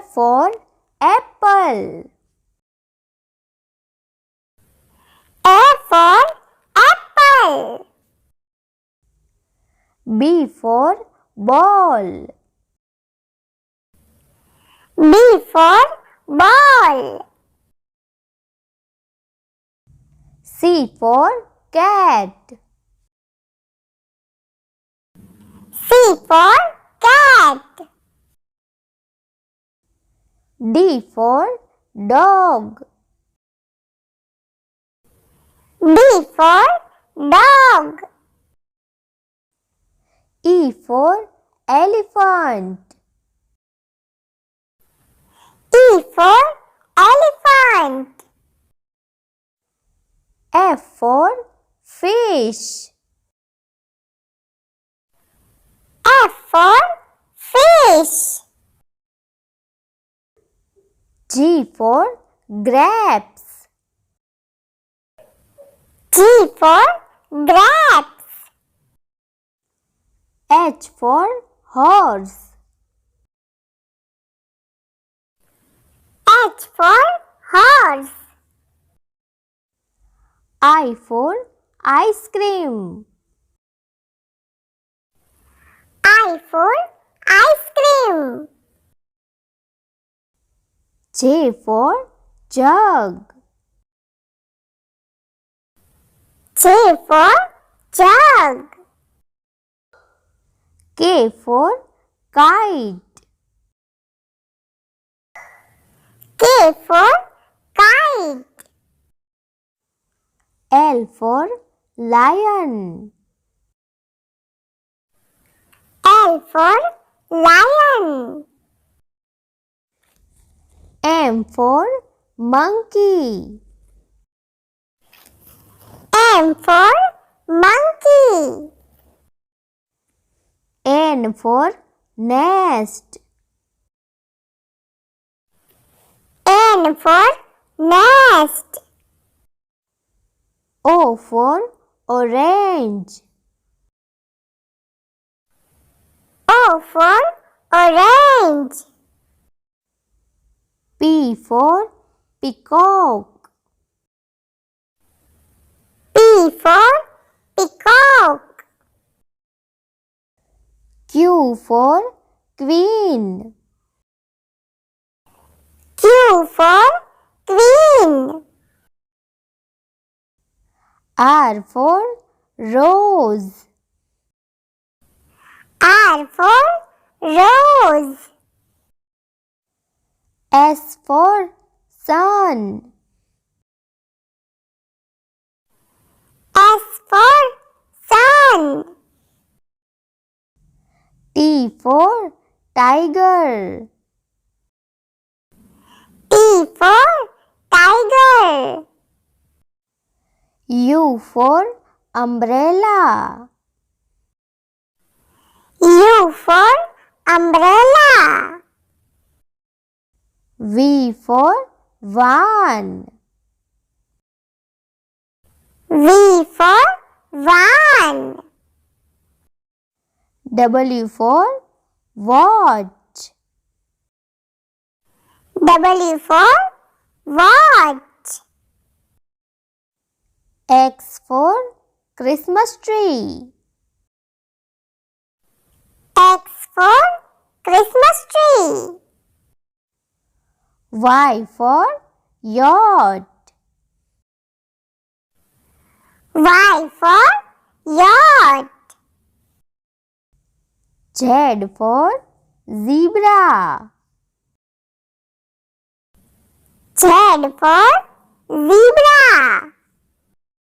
for apple. A for apple. B for ball. B for ball. C for cat. C for cat. D for dog. D for dog. E for elephant. E for elephant. F for fish. F for fish. G for grapes. G for grapes. H for horse. H for horse. I for ice cream. I for ice cream. J for jug. J for jug. K for kite. K for kite. L for lion. L for lion. M for monkey. M for monkey. N for nest. N for nest. O for orange. O for orange. P for peacock. P for peacock. Q for queen. Q for queen. R for rose. R for rose. S for sun. S for sun. T for tiger. T for tiger. U for umbrella. U for umbrella. V for van. V for van. W for watch. W for watch. X for Christmas tree. X for Christmas tree. Y for yacht. Y for yacht. Z for zebra. Z for zebra.